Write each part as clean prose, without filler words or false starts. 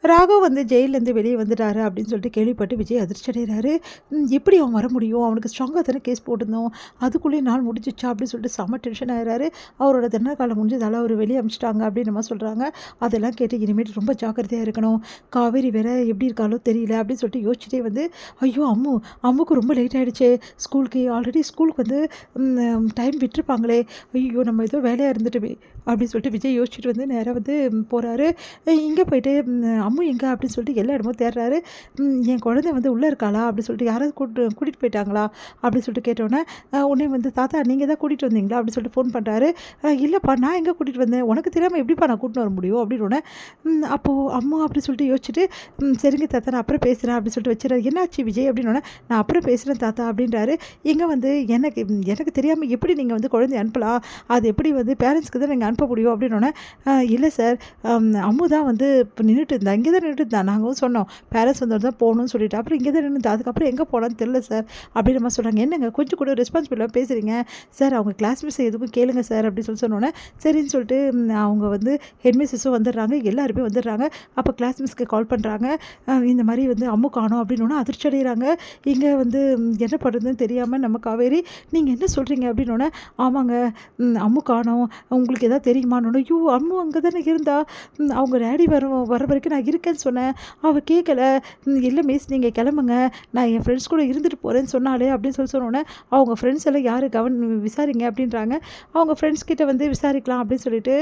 ராகவ் வந்து ஜெயிலேருந்து வெளியே வந்துட்டாரு அப்படின்னு சொல்லிட்டு கேள்விப்பட்டு விஜய் அதிர்ச்சி அடைகிறாரு. எப்படி அவன் வர முடியும்? அவனுக்கு ஸ்ட்ராங்காக தானே கேஸ் போட்டிருந்தோம். அதுக்குள்ளேயே நாள் முடிஞ்சிச்சா அப்படின்னு சொல்லிட்டு செம்ம டென்ஷன் ஆகிறாரு. அவரோட தண்டனை காலம் முடிஞ்சதால் அவர் வெளியே அனுப்பிச்சிட்டாங்க அப்படின்னு நம்ம சொல்கிறாங்க. அதெல்லாம் கேட்டு இனிமேட்டு ரொம்ப ஜாக்கிரதையாக இருக்கணும். காவேரி வேற எப்படி இருக்காலோ தெரியல அப்படின்னு சொல்லிட்டு யோசிச்சுட்டே வந்து ஐயோ அம்முக்கு ரொம்ப லேட் ஆகிடுச்சு ஸ்கூலுக்கு. ஆல்ரெடி ஸ்கூலுக்கு வந்து டைம் விட்டுருப்பாங்களே. ஐயோ நம்ம ஏதோ வேலையாக இருந்துட்டுமே அப்படின்னு சொல்லிட்டு விஜய் யோசிச்சுட்டு வந்து நேராக வந்து போகிறாரு. இங்கே போயிட்டு அம்மு எங்கே அப்படின்னு சொல்லிட்டு எல்லா இடமும் தேடுறாரு. என் குழந்தை வந்து உள்ளே இருக்காளா அப்படின்னு சொல்லிட்டு யாராவது கூட்டிகிட்டு போயிட்டாங்களா அப்படின்னு சொல்லிட்டு கேட்டோன்னே உடனே வந்து தாத்தா நீங்கள் தான் கூட்டிகிட்டு வந்தீங்களா அப்படின்னு சொல்லிட்டு ஃபோன் பண்ணுறாரு. இல்லைப்பா நான் எங்கே கூட்டிகிட்டு வந்தேன், உனக்கு தெரியாமல் எப்படிப்பா நான் கூட்டின்னு வர முடியும் அப்படின்னு. அப்போது அம்மா அப்படின்னு சொல்லிட்டு யோசிச்சுட்டு சரிங்க தாத்தா நான் அப்புறம் பேசுகிறேன் அப்படின்னு சொல்லிட்டு வச்சுறாரு. என்னாச்சு விஜய் அப்படின்னு நான் அப்புறம் பேசுகிறேன் தாத்தா அப்படின்றாரு. எங்கே வந்து எனக்கு தெரியாமல் எப்படி நீங்கள் வந்து குழந்தைய அனுப்பலாம், அது எப்படி வந்து பேரண்ட்ஸ்க்கு தான் நீங்கள் அனுப்ப முடியும் அப்படின்னு. இல்லை சார் அம்மு தான் வந்து இப்போ நின்றுட்டு இருந்தா, இங்கே தான் நின்றுட்டு இருந்தா, நாங்கள் சொன்னோம் பேரண்ட்ஸ் வந்தவர் தான் போகணும்னு சொல்லிட்டு அப்புறம் இங்கே தான் நின்று அதுக்கப்புறம் எங்கே போனான்னு தெரில சார் அப்படின்னு நம்ம சொல்கிறாங்க. என்னங்க கொஞ்சம் கூட ரெஸ்பான்சிபிளாக பேசுகிறீங்க சார், அவங்க கிளாஸ் மிஸ் எதுக்கும் கேளுங்க சார் அப்படின்னு சொன்னோன்னே சரின்னு சொல்லிட்டு அவங்க வந்து ஹெட்மிஸ்ஸும் வந்துடுறாங்க, எல்லாருமே வந்துடுறாங்க. அப்போ கிளாஸ் மிஸ்க்கு கால் பண்ணுறாங்க. இந்த மாதிரி வந்து அம்மு காணோம் அப்படின்னு அதிர்ச்சி அடைகிறாங்க. இங்கே வந்து என்ன பண்ணுறதுன்னு தெரியாமல் நம்ம காவேரி நீங்கள் என்ன சொல்கிறீங்க அப்படின்னு. ஆமாங்க அம்மு காணோம், உங்களுக்கு எதாவது தெரியுமான்னு. ஐயோ அம்மு அங்கே தானே இருந்தா, அவங்க டேடி வர வரைக்கும் நான் இருக்கேன்னு சொன்னேன், அவள் கேட்கல. இல்லை மிஸ் நீங்கள் கிளம்புங்க, நான் என் ஃப்ரெண்ட்ஸ் கூட இருந்துட்டு போகிறேன்னு சொன்னாலே அப்படின்னு சொன்னோன்னே அவங்க ஃப்ரெண்ட்ஸ் எல்லாம் யார் விசாரிங்க அப்படின்றாங்க. அவங்க ஃப்ரெண்ட்ஸ் கிட்ட வந்து விசாரிக்கலாம் அப்படின்னு சொல்லிட்டு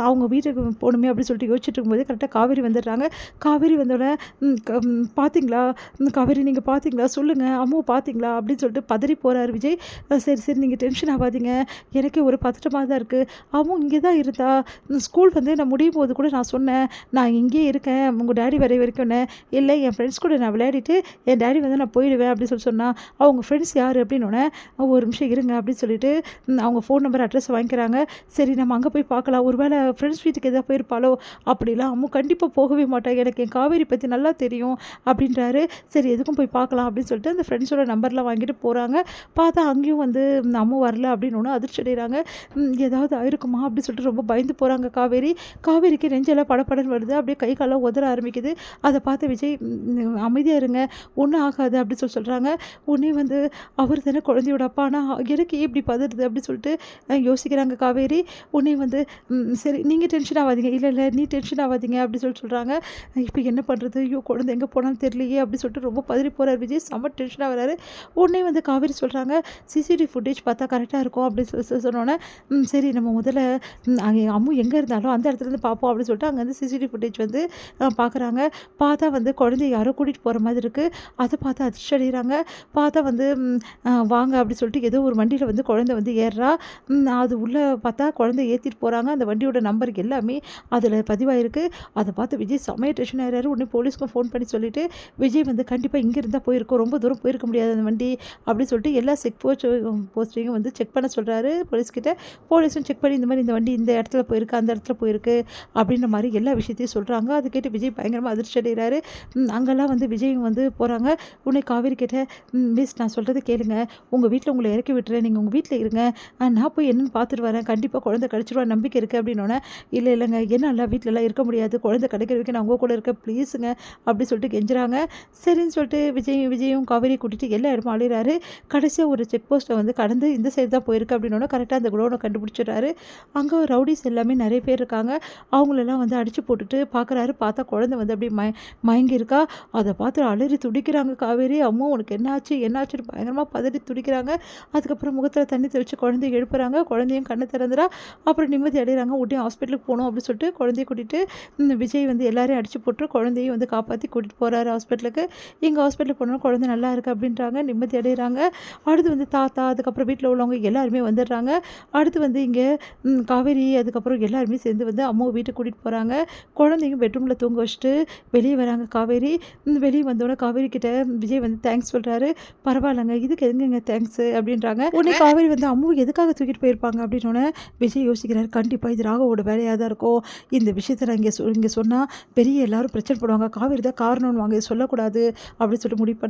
அவங்க வீட்டுக்கு போகணுமே அப்படின்னு சொல்லிட்டு யோசிச்சுட்டு இருக்கும்போது கரெக்டாக காவேரி வந்துடுறாங்க. காவேரி வந்தோடனே பார்த்தீங்களா காவேரி நீங்கள் பார்த்தீங்களா சொல்லுங்கள், அம்மாவை பார்த்தீங்களா அப்படின்னு சொல்லிட்டு பதறி போகிறாரு விஜய். சரி சரி நீங்கள் டென்ஷன் ஆகாதீங்க, எனக்கே ஒரு பதட்டமாக தான் இருக்குது, அம்மா இங்கே தான் இருந்தா, ஸ்கூல் வந்து நான் முடியும் போது கூட நான் சொன்னேன் நான் இங்கேயே இருக்கேன் உங்கள் டேடி வரை வரைக்கும். இல்லை என் ஃப்ரெண்ட்ஸ் கூட நான் விளையாடிட்டு என் டேடி வந்து நான் போயிடுவேன் அப்படின்னு சொன்னால் அவங்க ஃப்ரெண்ட்ஸ் யார் அப்படின்னோடனே ஒரு நிமிஷம் இருங்க அப்படின்னு சொல்லிட்டு அவங்க ஃபோன் நம்பர் அட்ரஸ் வாங்கிக்கிறாங்க. சரி நம்ம அங்கே போய் பார்க்கலாம், ஒரு வேளை ஃப்ரெண்ட்ஸ் வீட்டுக்கு எதாவது போயிருப்பாளோ அப்படிலாம் அம்மா கண்டிப்பாக போகவே மாட்டாங்க, எனக்கு என் காவேரி பற்றி நல்லா தெரியும் அப்படின்றாரு. சரி எதுக்கும் போய் பார்க்கலாம் அப்படின்னு சொல்லிட்டு அந்த ஃப்ரெண்ட்ஸோட நம்பர்லாம் வாங்கிட்டு போகிறாங்க. பார்த்தா அங்கேயும் வந்து அம்மா வரல அப்படின்னு அதிர்ச்சி அடைகிறாங்க. ஏதாவது ஆயிருக்குமா அப்படின்னு சொல்லிட்டு ரொம்ப பயந்து போகிறாங்க காவேரிக்கு நெஞ்செல்லாம் படப்படன்னு வருது, அப்படியே கை காலம் உதற ஆரம்பிக்குது. அதை பார்த்து விஜய் அமைதியாக இருங்க ஒன்றும் ஆகாது அப்படின்னு சொல்கிறாங்க. உடனே வந்து அவர் தானே குழந்தையோட அப்பா, ஆனால் எனக்கு இப்படி பதறுது அப்படின்னு சொல்லிட்டு யோசிக்கிறாங்க காவேரி. உடனே வந்து சரி நீங்கள் டென்ஷன் ஆகாதீங்க, இல்லை நீ டென்ஷன் ஆகாதீங்க அப்படின்னு சொல்கிறாங்க. இப்போ என்ன பண்ணுறது, ஐயோ குழந்தை எங்கே போனாலும் தெரியலையே அப்படின்னு சொல்லிட்டு ரொம்ப பதறி போகிறார் விஜய், செம்ம டென்ஷனாக வராரு. உடனே வந்து காவேரி சொல்கிறாங்க சிசிடிவி ஃபுட்டேஜ் பார்த்தா கரெக்டாக இருக்கும் அப்படின்னு சொன்னோன்னே சரி நம்ம முதல்ல அங்கே அம்மு எங்கே இருந்தாலும் அந்த இடத்துலேருந்து பார்ப்போம் அப்படின்னு சொல்லிட்டு அங்கே வந்து சிசிடிவி ஃபுட்டேஜ் வந்து பார்க்குறாங்க. பார்த்தா வந்து குழந்தைய யாரோ கூட்டிகிட்டு போகிற மாதிரி இருக்குது. அதை பார்த்து அதிர்ச்சி அடைகிறாங்க. பார்த்தா வந்து வாங்க அப்படின்னு சொல்லிட்டு ஏதோ ஒரு வண்டியில் வந்து குழந்தை வந்து ஏறுறா. அது உள்ளே பார்த்தா குழந்தை ஏற்றிட்டு போகிறாங்க. அந்த வண்டியோட நம்பருக்கு எல்லாமே அதில் பதிவாயிருக்கு. அதை பார்த்து விஜய் செமையாக டென்ஷன் ஆகிறாரு. உடனே போலீஸ்க்கும் ஃபோன் பண்ணி சொல்லிவிட்டு விஜய் வந்து கண்டிப்பாக இங்கே இருந்தால் போயிருக்கோம், ரொம்ப தூரம் போயிருக்க முடியாது அந்த வண்டி அப்படின்னு சொல்லிட்டு எல்லா போஸ்ட்டையும் வந்து செக் பண்ண சொல்கிறாரு போலீஸ்கிட்ட. போலீஸும் செக் பண்ணி இந்த மாதிரி இந்த வண்டி இந்த இடத்துல போயிருக்கு அந்த இடத்துல போயிருக்கு அப்படின்ற மாதிரி எல்லா விஷயத்தையும் சொல்கிறாங்க. அது கேட்டு விஜய் பயங்கரமாக அதிர்ச்சி அடைகிறாரு. அங்கெல்லாம் வந்து விஜயும் வந்து போகிறாங்க. உடனே காவேரி கிட்ட மிஸ் நான் சொல்கிறது கேளுங்க, உங்கள் வீட்டில் உங்களை இறக்கி விட்டுறேன், நீங்கள் உங்கள் வீட்டில் இருங்க, நான் போய் என்னென்னு பார்த்துட்டு வரேன், கண்டிப்பாக குழந்தை கிடச்சிருவா நம்பிக்கை இருக்குது அப்படின்னோடனே இல்லைங்க என்னால் வீட்டிலலாம் இருக்க முடியாது, குழந்தை கிடைக்கிற வரைக்கும் நான் உங்கள் கூட இருக்க ப்ளீஸுங்க அப்படி சொல்லிட்டு கெஞ்சுறாங்க. சரின்னு சொல்லிட்டு விஜயும் காவேரி கூட்டிகிட்டு எல்லா இடமும் அழிகிறாரு. கடைசியாக ஒரு செக் போஸ்ட்டை வந்து கடந்து இந்த சைடு தான் போயிருக்கு அப்படின்னோட கரெக்டாக அந்த குடோனை கண்டுபிடிச்சிடுறாரு. அங்கே ரவுடிஸ் எல்லாமே நிறைய பேர் இருக்காங்க. அவங்களெல்லாம் வந்து அடித்து போட்டுட்டு பார்க்குறாரு. பார்த்தா குழந்தை வந்து அப்படியே மயங்கி இருக்கா. அதை பார்த்து அலறி துடிக்கிறாங்க காவேரி. அம்மா உனக்கு என்னாச்சுன்னு பயங்கரமாக பதறி துடிக்கிறாங்க. அதுக்கப்புறம் முகத்தில் தண்ணி தெளித்து குழந்தைய எழுப்புறாங்க. குழந்தையும் கண்ணை திறந்துடா. அப்புறம் நிம்மதி அடைகிறாங்க. உடனே ஹாஸ்பிட்டலுக்கு போகணும் அப்படின்னு சொல்லிட்டு குழந்தைய கூட்டிகிட்டு விஜய் வந்து எல்லாரையும் அடித்து போட்டு குழந்தையும் வந்து காப்பாற்றி கூட்டிகிட்டு போகிறாரு ஹாஸ்பிட்டலுக்கு. எங்கள் ஹாஸ்பிட்டலுக்கு போனோம் குழந்தை நல்லா இருக்குது அப்படின்றாங்க, நிம்மதி அடைகிறாங்க. அடுத்து வந்து தாத்தா அதுக்கப்புறம் வீட்டில் உள்ளவங்க எல்லாருமே வந்துடுறாங்க. அடுத்து வந்து இங்கே காவேரி அதுக்கப்புறம் எல்லாருமே சேர்ந்து வந்து அம்மாவை வீட்டுக்கு கூட்டிகிட்டு போகிறாங்க. குழந்தைங்க பெட்ரூமில் தூங்க வச்சுட்டு வெளியே வராங்க காவேரி. வெளியே வந்தோடனே காவேரி கிட்ட விஜய் வந்து தேங்க்ஸ் சொல்கிறாரு. பரவாயில்லைங்க இதுக்கு எதுங்க தேங்க்ஸ் அப்படின்றாங்க. உடனே காவேரி வந்து அம்மாவை எதுக்காக தூக்கிட்டு போயிருப்பாங்க அப்படின்னோடனே விஜய் யோசிக்கிறாரு. கண்டிப்பாக இது ராகவோட வேலையாக தான் இருக்கும். இந்த விஷயத்தை நான் இங்கே சொன்னால் பெரிய எல்லாரும் பிரச்சனை போடுவாங்க, காவேரி தான் காரணம்னு வாங்க சொல்லக்கூடாது அப்படின்னு சொல்லிட்டு முடிவு